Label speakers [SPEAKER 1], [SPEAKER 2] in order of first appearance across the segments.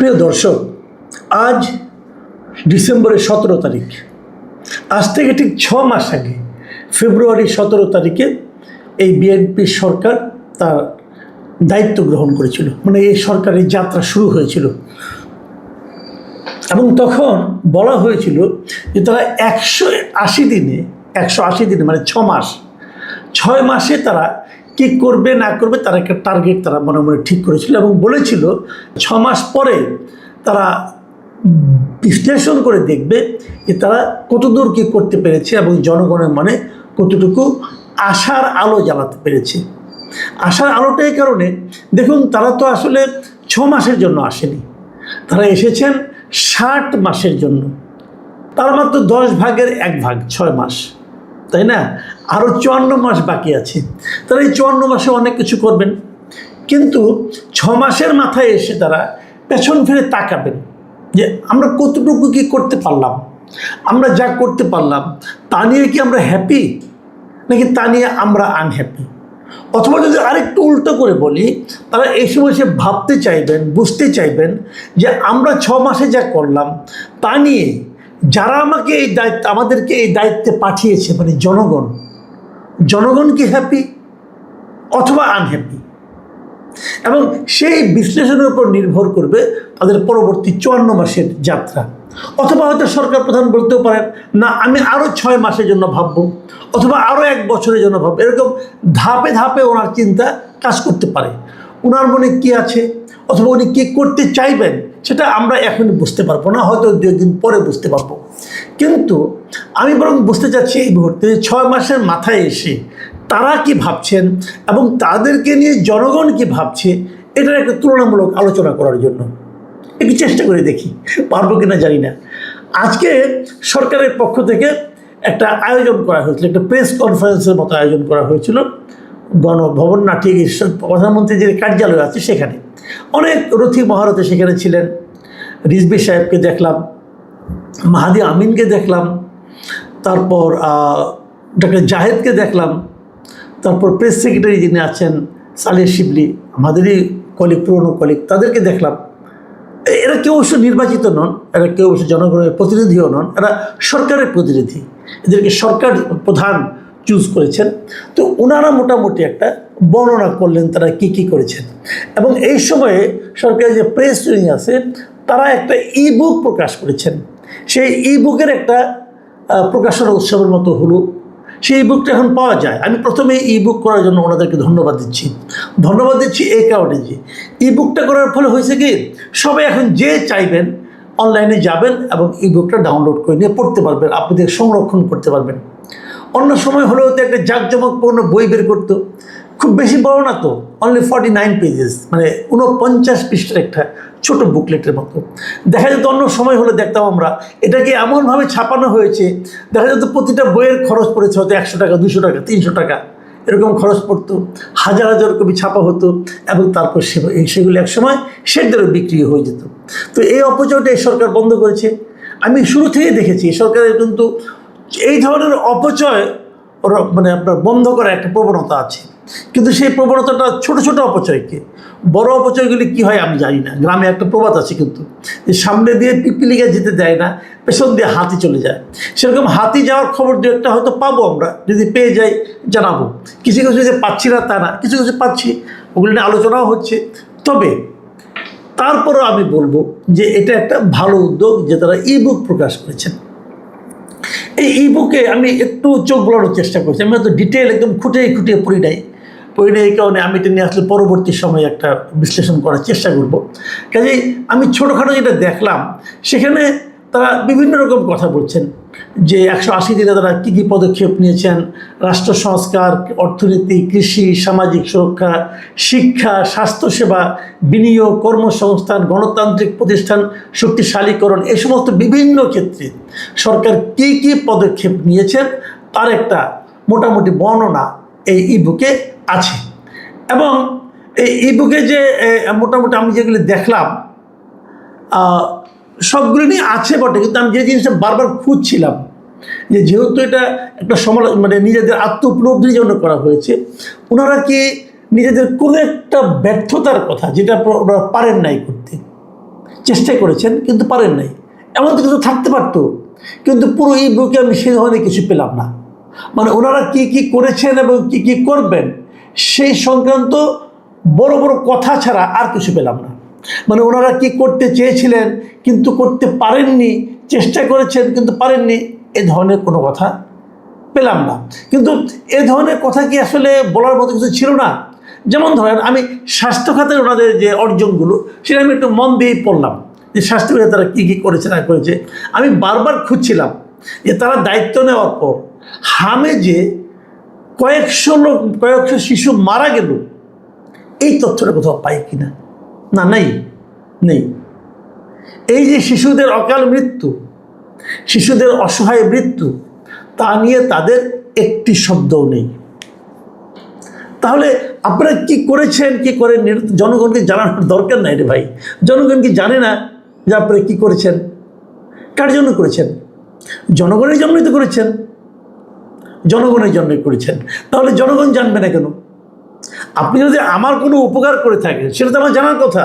[SPEAKER 1] প্রিয় দর্শক, আজ ডিসেম্বরের 17 তারিখ। আজ থেকে ঠিক 6 মাস আগে ফেব্রুয়ারি 17 তারিখে এই বিএনপি সরকার তার দায়িত্ব গ্রহণ করেছিল, মানে এই সরকারের যাত্রা শুরু হয়েছিল। এবং তখন বলা হয়েছিল যে তারা 180 দিনে মানে 6 মাসে তারা কি করবে না করবে তার একটা টার্গেট তারা মনে মনে ঠিক করেছিল এবং বলেছিল 6 মাস পরে তারা বিশ্লেষণ করে দেখবে যে তারা কতদূর কী করতে পেরেছে এবং জনগণের মনে কতটুকু আশার আলো জ্বালাতে পেরেছে। আশার আলোটা এই কারণে, দেখুন তারা তো আসলে 6 মাসের জন্য আসেনি, তারা এসেছেন 60 মাসের জন্য। তার মাত্র 10 ভাগের 1 ভাগ 6 মাস, তাই না? আরও 54 মাস বাকি আছে। তারা এই 54 মাসে অনেক কিছু করবেন, কিন্তু 6 মাসের মাথায় এসে তারা পেছন ফিরে তাকাবেন যে আমরা কতটুকু কি করতে পারলাম, আমরা যা করতে পারলাম তা নিয়ে কি আমরা হ্যাপি নাকি তা নিয়ে আমরা আনহ্যাপি। অথবা যদি আরেকটু উল্টো করে বলি, তারা এই সময় সে ভাবতে চাইবেন, বুঝতে চাইবেন যে আমরা 6 মাসে যা করলাম তা নিয়ে যারা আমাদেরকে এই দায়িত্বে পাঠিয়েছে, মানে জনগণ কি হ্যাপি অথবা আনহ্যাপি। এবং সেই বিশ্লেষণের উপর নির্ভর করবে তাদের পরবর্তী 54 মাসের যাত্রা। অথবা হয়তো সরকার প্রধান বলতেও পারেন, না আমি আরও 6 মাসের জন্য ভাববো, অথবা আরও 1 বছরের জন্য ভাববো। এরকম ধাপে ধাপে ওনার চিন্তা কাজ করতে পারে। ওনার মনে কী আছে অথবা উনি কী করতে চাইবেন সেটা আমরা এখন বুঝতে পারবো না, হয়তো 2 দিন পরে বুঝতে পারবো। কিন্তু আমি বরং বুঝতে চাচ্ছি এই মুহূর্তে 6 মাসের মাথায় এসে তারা কি ভাবছেন এবং তাদেরকে নিয়ে জনগণ কি ভাবছে, এটার একটা তুলনামূলক আলোচনা করার জন্য একটু চেষ্টা করে দেখি, পারবো কিনা জানি না। আজকে সরকারের পক্ষ থেকে একটা আয়োজন করা হয়েছিল, একটা প্রেস কনফারেন্সের মতো আয়োজন করা হয়েছিল গণভবন, না ঠিক প্রধানমন্ত্রীর যে কার্যালয় আছে সেখানে। অনেক রথী মহারথী সেখানে ছিলেন। রিজভী সাহেবকে দেখলাম, মাহাদি আমিনকে দেখলাম, তারপর ডক্টর জাহেদকে দেখলাম, তারপর প্রেস সেক্রেটারি যিনি আছেন সালেহ শিবলি, আমাদেরই পুরনো কলিগ, তাদেরকে দেখলাম। এরা কেউ অবশ্য নির্বাচিত নন, এরা কেউ অবশ্য জনগণের প্রতিনিধিও নন, এরা সরকারের প্রতিনিধি, এদেরকে সরকার প্রধান চুজ করেছেন। তো ওনারা মোটামুটি একটা বর্ণনা করলেন তারা কি করেছেন। এবং এই সময়ে সরকারের যে প্রেস উইং আছে তারা একটা ইবুক প্রকাশ করেছেন। সেই ইবুকের একটা প্রকাশনা উৎসবের মতো হলো। সেই বুকটা এখন পাওয়া যায়। আমি প্রথমে ইবুক করার জন্য ওনাদেরকে ধন্যবাদ দিচ্ছি এই কারণে যে ইবুকটা করার ফলে হয়েছে কি, সবাই এখন যে চাইবেন অনলাইনে যাবেন এবং ইবুকটা ডাউনলোড করে নিয়ে পড়তে পারবেন, আপনাদের সংরক্ষণ করতে পারবেন। অন্য সময় হলেও তো একটা জাঁকজমকপূর্ণ বই বের করতো, খুব বেশি বড় না তো, অনলি 49 পেজেস, মানে 49 পৃষ্ঠার একটা ছোট বুকলেটের মতো। দেখা যেত অন্য সময় হলে দেখতাম আমরা এটাকে এমনভাবে ছাপানো হয়েছে, দেখা যেত প্রতিটা বইয়ের খরচ পড়েছে হয়তো 100 টাকা, 200 টাকা, 300 টাকা, এরকম খরচ পড়তো। হাজার হাজার কপি ছাপা হতো এবং তারপর সেগুলি একসময় শেডারে বিক্রি হয়ে যেত। তো এই অপচয়টা এই সরকার বন্ধ করেছে। আমি শুরু থেকেই দেখেছি সরকারের কিন্তু এই ধরনের অপচয় মানে আপনার বন্ধ করার একটা প্রবণতা আছে। কিন্তু সেই প্রবণতাটা ছোট ছোট অপচয়কে, বড় অপচয়গুলি কি হয় আমি জানি না। গ্রামে একটা প্রবাদ আছে কিন্তু, যে সামনে দিয়ে পিপিলিকা যেতে দেয় না, পেছন দিয়ে হাতি চলে যায়। সেরকম হাতি যাওয়ার খবর 2-1টা হয়তো পাবো আমরা, যদি পেয়ে যাই জানাবো। কিছু যে পাচ্ছি না তা না, কিছু পাচ্ছি, ওগুলি নিয়ে আলোচনাও হচ্ছে। তবে তারপরেও আমি বলবো যে এটা একটা ভালো উদ্যোগ যে তারা ইবুক প্রকাশ করেছেন। এই ইবুকে আমি একটু চোখ বোলানোর চেষ্টা করছি, আমি হয়তো ডিটেল একদম খুঁটিয়ে পড়ি নাই। এই কারণে আমি এটা নিয়ে আসলে পরবর্তী সময়ে একটা বিশ্লেষণ করার চেষ্টা করব। কাজেই আমি ছোটোখাটো যেটা দেখলাম, সেখানে তারা বিভিন্ন রকম কথা বলছেন যে 180 দিনে তারা কী পদক্ষেপ নিয়েছেন, রাষ্ট্র সংস্কার, অর্থনীতি, কৃষি, সামাজিক সুরক্ষা, শিক্ষা, স্বাস্থ্যসেবা, বিনিয়োগ, কর্মসংস্থান, গণতান্ত্রিক প্রতিষ্ঠান শক্তিশালীকরণ, এই সমস্ত বিভিন্ন ক্ষেত্রে সরকার কী পদক্ষেপ নিয়েছেন তার একটা মোটামুটি বর্ণনা এই ইবুকে আছে। এবং এই ইবুকে যে মোটামুটি আমি যেগুলি দেখলাম সবগুলো নিয়ে আছে বটে, কিন্তু আমি যে জিনিসটা বারবার খুঁজছিলাম যে যেহেতু এটা একটা মানে নিজেদের আত্ম উপলব্ধির জন্য করা হয়েছে, ওনারা কি নিজেদের কোনো একটা ব্যর্থতার কথা যেটা ওনারা পারেন নাই করতে, চেষ্টা করেছেন কিন্তু পারেন নাই, এমন তো কিছু থাকতে পারতো, কিন্তু পুরো এই বুকে আমি সেই ধরনের কিছু পেলাম না। মানে ওনারা কি কি করেছেন এবং কি কি করবেন সেই সংক্রান্ত বড় বড় কথা ছাড়া আর কিছু পেলাম না। মানে ওনারা কি করতে চেয়েছিলেন কিন্তু করতে পারেননি, চেষ্টা করেছেন কিন্তু পারেননি, এ ধরনের কোনো কথা পেলাম না। কিন্তু এ ধরনের কথা কি আসলে বলার মতো কিছু ছিল না? যেমন ধরেন আমি স্বাস্থ্য খাতের ওনাদের যে অর্জনগুলো সেটা আমি একটু মন দিয়েই পড়লাম, যে স্বাস্থ্য খাতে তারা কী কী করেছে না করেছে। আমি বারবার খুঁজছিলাম যে তারা দায়িত্ব নেওয়ার পর হামেজে কয়েকশো শিশু মারা গেল, এই তথ্যটা কোথাও পাই কিনা? না, নেই। এই যে শিশুদের অকাল মৃত্যু, শিশুদের অসহায় মৃত্যু, তা নিয়ে তাদের একটি শব্দও নেই। তাহলে আপনারা কি করেছেন কি করেন জনগণকে জানানোর দরকার নাই রে ভাই। জনগণ কি জানে না যে আপনারা কি করেছেন? কার জন্য করেছেন? জনগণের জন্যই তো করেছেন, জনগণের জন্যই করেছেন। তাহলে জনগণ জানবে না কেন? আপনি যদি আমার কোনো উপকার করে থাকেন সেটা তো আমার জানার কথা।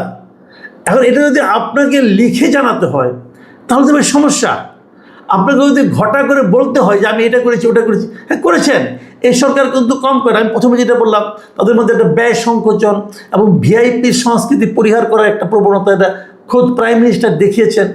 [SPEAKER 1] এখন এটা যদি আপনাকে লিখে জানাতে হয় তাহলে তো ভাই সমস্যা। আপনাকে যদি ঘটা করে বলতে হয় যে আমি এটা করেছি ওটা করেছি, হ্যাঁ করেছেন। এই সরকার কিন্তু কম করে, আমি প্রথমে যেটা বললাম তাদের মধ্যে একটা ব্যয় সংকোচন এবং ভিআইপি সংস্কৃতি পরিহার করার একটা প্রবণতা, এটা খোদ প্রাইম মিনিস্টার দেখিয়েছেন।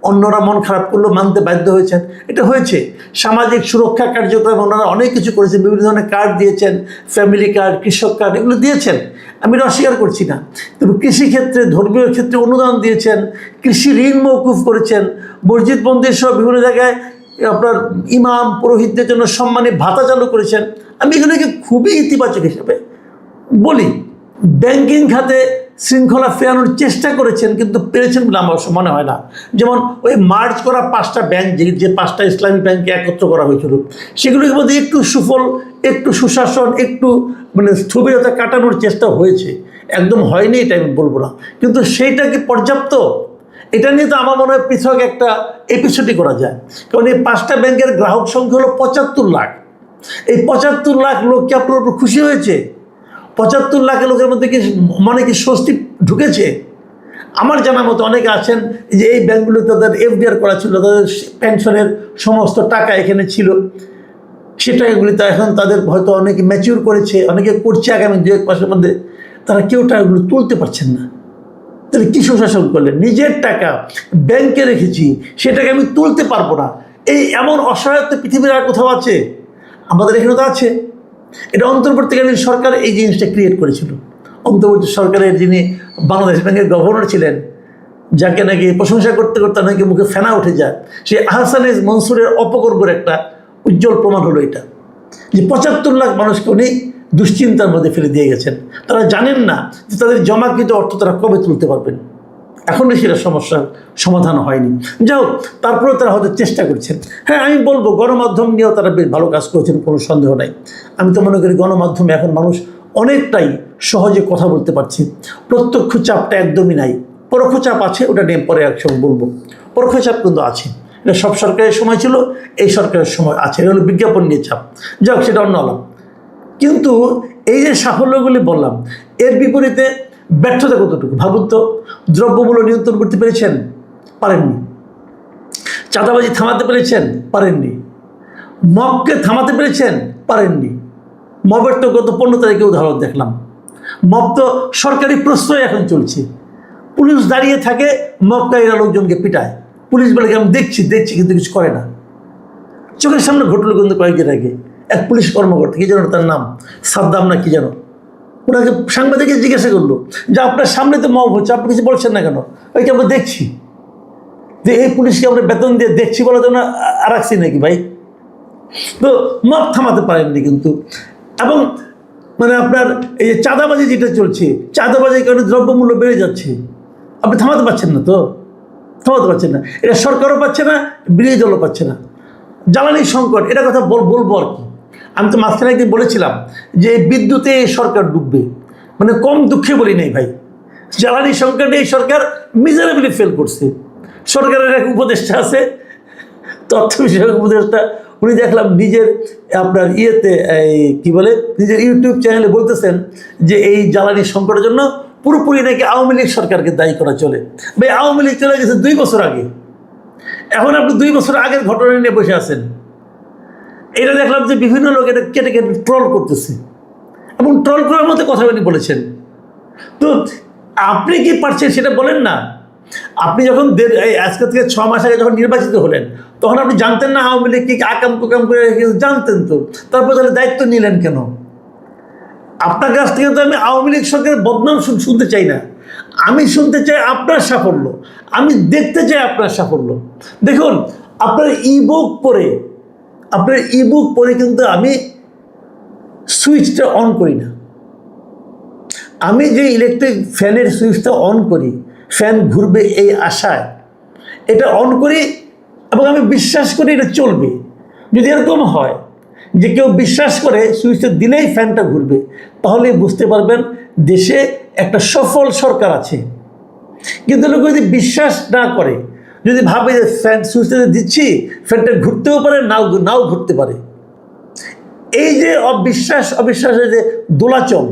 [SPEAKER 1] অন্যরা মন খারাপ করলেও মানতে বাধ্য হয়েছেন, এটা হয়েছে। সামাজিক সুরক্ষা কার্যক্রম ওনারা অনেক কিছু করেছেন, বিভিন্ন ধরনের কার্ড দিয়েছেন, ফ্যামিলি কার্ড, কৃষক কার্ড, এগুলো দিয়েছেন, আমি এটা অস্বীকার করছি না। তবে কৃষিক্ষেত্রে, ধর্মীয় ক্ষেত্রে অনুদান দিয়েছেন, কৃষি ঋণ মওকুফ করেছেন, মসজিদ মন্দির সহ বিভিন্ন জায়গায় আপনার ইমাম পুরোহিতদের জন্য সম্মানী ভাতা চালু করেছেন। আমি এগুলোকে খুবই ইতিবাচক হিসেবে বলি। ব্যাংকিং খাতে শৃঙ্খলা ফেরানোর চেষ্টা করেছেন কিন্তু পেরেছেন বলে আমার মনে হয় না। যেমন ওই মার্জ করা 5টা ব্যাংক, যে 5টা ইসলামী ব্যাংককে একত্র করা হয়েছিল, সেগুলোর মধ্যে একটু সুফল, একটু সুশাসন, একটু মানে স্থবিরতা কাটানোর চেষ্টা হয়েছে। একদম হয়নি এটা আমি বলবো না, কিন্তু সেইটা কি পর্যাপ্ত? এটা নিয়ে তো আমার মনে হয় পৃথক একটা এপিসোডই করা যায়। কারণ এই 5টা ব্যাংকের গ্রাহক সংখ্যা হলো 75 লাখ। এই 75 লাখ লোক কি আপনার উপর খুশি হয়েছে? 75 লাখের লোকের মধ্যে কি মনে কি স্বস্তি ঢুকেছে? আমার জানা মতো অনেকে আছেন যে এই ব্যাংকগুলো তাদের এফডিআর করা ছিল, তাদের পেনশনের সমস্ত টাকা এখানে ছিল, সে টাকাগুলি তো এখন তাদের হয়তো অনেকে ম্যাচিউর করেছে, অনেকে করছে আগামী 2-1 মাসের মধ্যে, তারা কেউ টাকাগুলো তুলতে পারছেন না। তাহলে কী সুশাসন করলেন? নিজের টাকা ব্যাংকে রেখেছি, সেটাকে আমি তুলতে পারবো না, এই এমন অসহায়ত্ব পৃথিবীর আর কোথাও আছে? আমাদের এখানে তো আছে। এটা অন্তর্বর্তীকালীন সরকার এই জিনিসটা ক্রিয়েট করেছিল। অন্তর্বর্তী সরকারের যিনি বাংলাদেশ ব্যাংকের গভর্নর ছিলেন, যাকে নাকি প্রশংসা করতে করতে নাকি মুখে ফেনা উঠে যায়, সেই আহসানিজ মনসুরের অপকর্মের একটা উজ্জ্বল প্রমাণ হলো এটা, যে 75 লাখ মানুষকে উনি দুশ্চিন্তার মধ্যে ফেলে দিয়ে গেছেন। তারা জানেন না যে তাদের জমাকৃত অর্থ তারা কবে তুলতে পারবেন। এখনও সেটা সমস্যার সমাধান হয়নি। যাই হোক, তারপরেও তারা হয়তো চেষ্টা করছেন। হ্যাঁ, আমি বলবো গণমাধ্যম নিয়েও তারা বেশ ভালো কাজ করেছেন, কোনো সন্দেহ নাই। আমি তো মনে করি গণমাধ্যমে এখন মানুষ অনেকটাই সহজে কথা বলতে পারছে, প্রত্যক্ষ চাপটা একদমই নাই। পরোক্ষ চাপ আছে, ওটা নিয়ে পরে একসঙ্গে বলবো। পরোক্ষ চাপ কিন্তু আছে, এটা সব সরকারের সময় ছিল, এই সরকারের সময় আছে। এটা হলো বিজ্ঞাপন নিয়ে চাপ, যাই হোক সেটা অন্য আলাপ। কিন্তু এই যে সাফল্যগুলি বললাম, এর বিপরীতে ব্যর্থতা কতটুকু ভাবুন তো। দ্রব্যমূল্য নিয়ন্ত্রণ করতে পেরেছেন? পারেননি। চাঁদাবাজি থামাতে পেরেছেন? পারেননি। মবকে থামাতে পেরেছেন? পারেননি। মবের তো গত 15 তারিখে উদাহরণ দেখলাম। মব তো সরকারি প্রশ্রয় এখন চলছে, পুলিশ দাঁড়িয়ে থাকে, মবকারীরা লোকজনকে পিটায়, পুলিশ বলে আমি দেখছি কিন্তু কিছু করে না। চোখের সামনে ঘটলো কিন্তু কয়েকদিন আগে, এক পুলিশ কর্মকর্তা, কি জানো তার নাম, সাদ্দাম না কি জানো, ওনাকে সাংবাদিককে জিজ্ঞাসা করলো যে আপনার সামনে তো মব হচ্ছে, আপনি কিছু বলছেন না কেন? ওইকে আমরা দেখছি। যে এই পুলিশকে আমরা বেতন দিয়ে দেখছি বলার জন্য রাখছি নাকি ভাই? তো মব থামাতে পারেননি কিন্তু। এবং মানে আপনার এই যে চাঁদাবাজি যেটা চলছে, চাঁদাবাজির কারণে দ্রব্যমূল্য বেড়ে যাচ্ছে, আপনি থামাতে পারছেন না তো, থামাতে পারছেন না। এটা সরকারও পাচ্ছে না, বিরোধী দলও পাচ্ছে না। জ্বালানি সংকট, এটা কথা বলবো আর কি। আমি তো মাঝখানে একদিন বলেছিলাম যে বিদ্যুতে এই সরকার ডুববে, মানে কম দুঃখে বলি নাই ভাই। জ্বালানি সংকটে এই সরকার মিজারেবলি ফেল করছে। সরকারের এক উপদেষ্টা আছে, তথ্য বিষয়ক উপদেষ্টা, উনি দেখলাম নিজের আপনার ইয়েতে এই কী বলে নিজের ইউটিউব চ্যানেলে বলতেছেন যে এই জ্বালানি সংকটের জন্য পুরোপুরি নাকি আওয়ামী লীগ সরকারকে দায়ী করা চলে। ভাই আওয়ামী লীগ চলে গেছে 2 বছর আগে, এখন আপনি 2 বছর আগের ঘটনা নিয়ে বসে আছেন। এটা দেখলাম যে বিভিন্ন লোক এটা কেটে কেটে ট্রল করতেছে এবং ট্রল করার মতো কথা উনি বলেছেন। তো আপনি কি পারছেন সেটা বলেন না। আপনি যখন আজকে থেকে 6 মাস আগে যখন নির্বাচিত হলেন তখন আপনি জানতেন না আওয়ামী লীগ কি আকাম কুকাম করে জানতেন তো, তারপর তাহলে দায়িত্ব নিলেন কেন? আপনার কাছ থেকে তো আমি আওয়ামী লীগ সরকারের বদনাম শুনতে চাই না, আমি শুনতে চাই আপনার সাফল্য, আমি দেখতে চাই আপনার সাফল্য। দেখুন আপনার ইবুক পড়ে কিন্তু আমি সুইচটা অন করি না। আমি যে ইলেকট্রিক ফ্যানের সুইচটা অন করি, ফ্যান ঘুরবে এই আশায় এটা অন করি এবং আমি বিশ্বাস করি এটা চলবে। যদি এরকম হয় যে কেউ বিশ্বাস করে সুইচটা দিলেই ফ্যানটা ঘুরবে, তাহলে বুঝতে পারবেন দেশে একটা সফল সরকার আছে। কিন্তু লোক যদি বিশ্বাস না করে, যদি ভাবে যে ফ্যান সুইচটা দিচ্ছি ফ্যানটা ঘুরতেও পারে নাও ঘুরতে পারে, এই যে অবিশ্বাসের যে দোলাচল,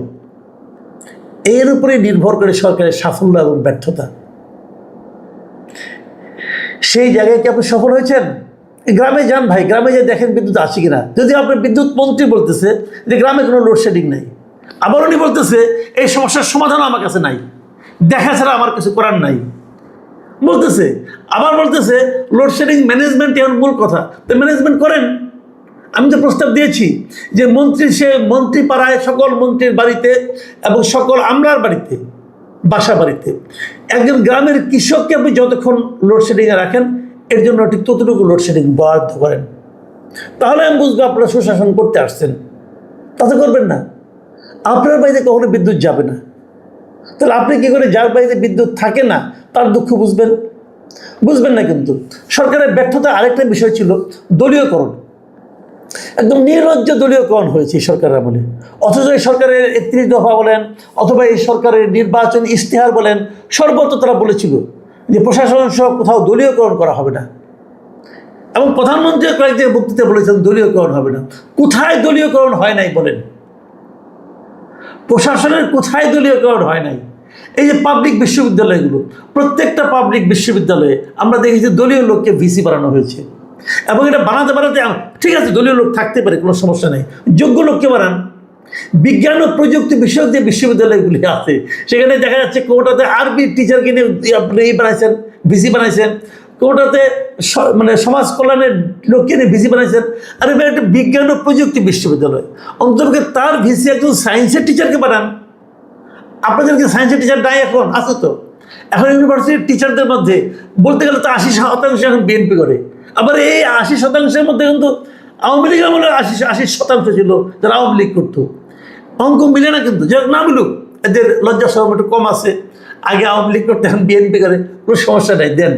[SPEAKER 1] এর উপরে নির্ভর করে সরকারের সাফল্য এবং ব্যর্থতা। সেই জায়গায় কি আপনি সফল হয়েছেন? গ্রামে যান ভাই, গ্রামে যে দেখেন বিদ্যুৎ আছে কিনা। যদি আপনার বিদ্যুৎ মন্ত্রী বলতেছে যে গ্রামে কোনো লোডশেডিং নাই, আবার উনি বলতেছে এই সমস্যার সমাধানও আমার কাছে নাই, দেখা ছাড়া আমার কিছু করার নাই বলতেছে। আবার বলতেছে লোডশেডিং ম্যানেজমেন্ট এখন মূল কথা, তো ম্যানেজমেন্ট করেন। আমি তো প্রস্তাব দিয়েছি যে মন্ত্রী পাড়ায় সকল মন্ত্রীর বাড়িতে এবং সকল আমলার বাড়িতে, বাসা বাড়িতে একজন গ্রামের কৃষককে আপনি যতক্ষণ লোডশেডিংয়ে রাখেন এর জন্য ঠিক ততটুকু লোডশেডিং বরাদ্দ করেন, তাহলে আমি বুঝবো আপনারা সুশাসন করতে আসছেন। তাতে করবেন না, আপনার বাড়িতে কখনো বিদ্যুৎ যাবে না, তাহলে আপনি কী করে যার বাড়িতে বিদ্যুৎ থাকে না তার দুঃখ বুঝবেন না। কিন্তু সরকারের ব্যর্থতা আরেকটা বিষয় ছিল দলীয়করণ। একদম নির্লজ্জ দলীয়করণ হয়েছে এই সরকারের আমলে। অথচ এই সরকারের 31 দফা বলেন অথবা এই সরকারের নির্বাচন ইশতেহার বলেন, সর্বত্র তারা বলেছিল যে প্রশাসন সহ কোথাও দলীয়করণ করা হবে না। এবং প্রধানমন্ত্রী কয়েক জায়গায় বক্তৃতা বলেছেন দলীয়করণ হবে না। কোথায় দলীয়করণ হয় নাই বলেন? প্রশাসনের কোথায় দলীয়করণ হয় নাই? এই যে পাবলিক বিশ্ববিদ্যালয়গুলো, প্রত্যেকটা পাবলিক বিশ্ববিদ্যালয়ে আমরা দেখেছি দলীয় লোককে ভিসি বানানো হয়েছে। এবং এটা বানাতে ঠিক আছে, দলীয় লোক থাকতে পারে, কোনো সমস্যা নেই, যোগ্য লোককে বানান। বিজ্ঞান ও প্রযুক্তি বিষয়ক যে বিশ্ববিদ্যালয়গুলি আছে সেখানে দেখা যাচ্ছে কোটাতে আরবি টিচারকে নিয়ে আপনি বানাইছেন, ভিসি বানাইছেন, কোটাতে মানে সমাজ কল্যাণের লোককে নিয়ে ভিসি বানাইছেন। আর এবার একটা বিজ্ঞান ও প্রযুক্তি বিশ্ববিদ্যালয়, অন্তর্কে তার ভিসি একজন সায়েন্সের টিচারকে বানান। আপনাদেরকে সায়েন্সের টিচার নাই এখন? আছে তো। এখন ইউনিভার্সিটির টিচারদের মধ্যে বলতে গেলে তো 80% এখন বিএনপি করে। আবার এই 80%-এর মধ্যে কিন্তু আওয়ামী লীগ আমলে 80% ছিল যারা আওয়ামী লীগ করতো। অঙ্ক মিলে না কিন্তু, যারা না মিলুক, এদের লজ্জা শরম একটু কম আছে। আগে আওয়ামী লীগ করতে এখন বিএনপি করে, কোনো সমস্যা নাই, দেন।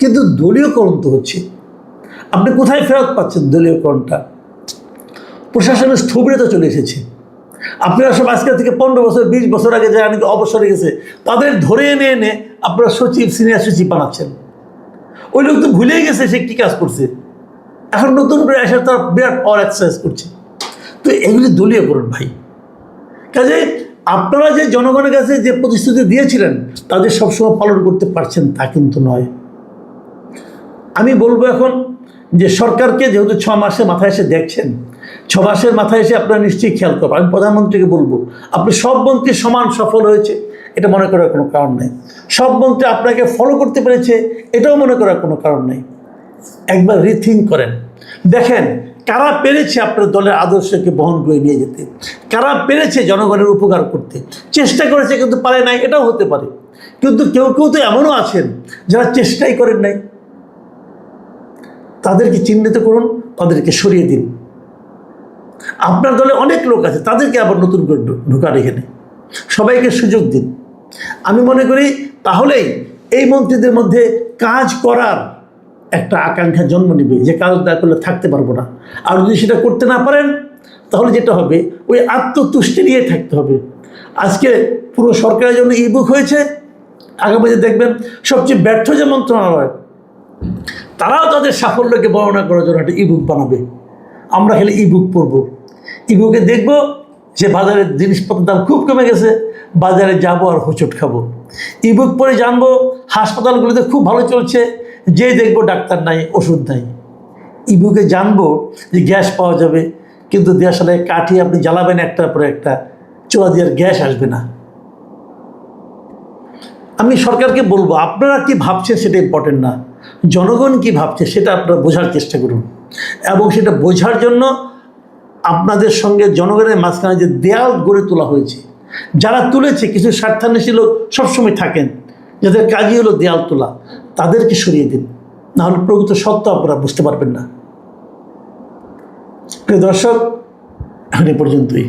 [SPEAKER 1] কিন্তু দলীয়করণ তো হচ্ছে। আপনি কোথায় ফেরত পাচ্ছেন দলীয়করণটা? প্রশাসনের স্থবিরতা চলে এসেছে। আপনারা সব আজকে থেকে 15 বছর 20 বছর আগে যারা নাকি অবসরে গেছে তাদের ধরে এনে আপনারা সচিব, সিনিয়র সচিব বানাচ্ছেন। ওই লোক তো ভুলেই গেছে সে কী কাজ করছে, এখন নতুন করে এসে তার বিরাট পাওয়ার এক্সারসাইজ করছে। তো এগুলি দলীয়করণ ভাই। কাজে আপনারা যে জনগণের কাছে যে প্রতিশ্রুতি দিয়েছিলেন তাদের সবসময় পালন করতে পারছেন তা কিন্তু নয়। আমি বলবো এখন যে সরকারকে যেহেতু 6 মাসের মাথায় এসে দেখছেন, 6 মাসের মাথায় এসে আপনারা নিশ্চয়ই খেয়াল করবেন। আমি প্রধানমন্ত্রীকে বলবো আপনি সব মন্ত্রী সমান সফল হয়েছে এটা মনে করার কোনো কারণ নেই। সব মন্ত্রী আপনাকে ফলো করতে পেরেছে এটাও মনে করার কোনো কারণ নেই। একবার রিথিঙ্ক করেন, দেখেন কারা পেরেছে আপনার দলের আদর্শকে বহন করে নিয়ে যেতে, কারা পেরেছে জনগণের উপকার করতে। চেষ্টা করেছে কিন্তু পারে নাই, এটাও হতে পারে। কিন্তু কেউ কেউ তো এমনও আছেন যারা চেষ্টাই করেন নাই। তাদেরকে চিহ্নিত করুন, তাদেরকে সরিয়ে দিন। আপনার দলে অনেক লোক আছে, তাদেরকে আবার নতুন করে ঢোকার এখানে সবাইকে সুযোগ দিন। আমি মনে করি তাহলেই এই মন্ত্রীদের মধ্যে কাজ করার একটা আকাঙ্ক্ষা জন্ম নেবে যে কাজ না করলে থাকতে পারবো না। আর যদি সেটা করতে না পারেন তাহলে যেটা হবে ওই আত্মতুষ্টি নিয়ে থাকতে হবে। আজকে পুরো সরকারের জন্য ইবুক হয়েছে, আগামীতে দেখবেন সবচেয়ে ব্যর্থ যে মন্ত্রণালয় তারাও তাদের সাফল্যকে বর্ণনা করার জন্য একটা ইবুক বানাবে। আমরা খালি ইবুক পড়ব, ইবুকে দেখব যে বাজারের জিনিসপত্রের দাম খুব কমে গেছে, বাজারে যাব আর হোঁচট খাবো। ইবুক পড়ে জানবো হাসপাতালগুলোতে খুব ভালো চলছে, যে দেখবো ডাক্তার নাই, ওষুধ নাই। ইবুকে জানবো যে গ্যাস পাওয়া যাবে, কিন্তু দেশালায় কাঠি আপনি জ্বালাবেন একটার পর একটা, চোলা দিয়ে গ্যাস আসবে না। আমি সরকারকে বলবো, আপনারা কি ভাবছেন সেটা ইম্পর্টেন্ট না, জনগণ কি ভাবছে সেটা আপনারা বোঝার চেষ্টা করুন। এবং সেটা বোঝার জন্য আপনাদের সঙ্গে জনগণের মাঝখানে যে দেয়াল গড়ে তোলা হয়েছে, যারা তুলেছে কিছু স্বার্থান্বেষী লোক সবসময় থাকেন, যাদের কাজই হলো দেয়াল তোলা, তাদেরকে সরিয়ে দিন, নাহলে প্রকৃত সত্য আপনারা বুঝতে পারবেন না। প্রিয় দর্শক, এখন এ পর্যন্তই।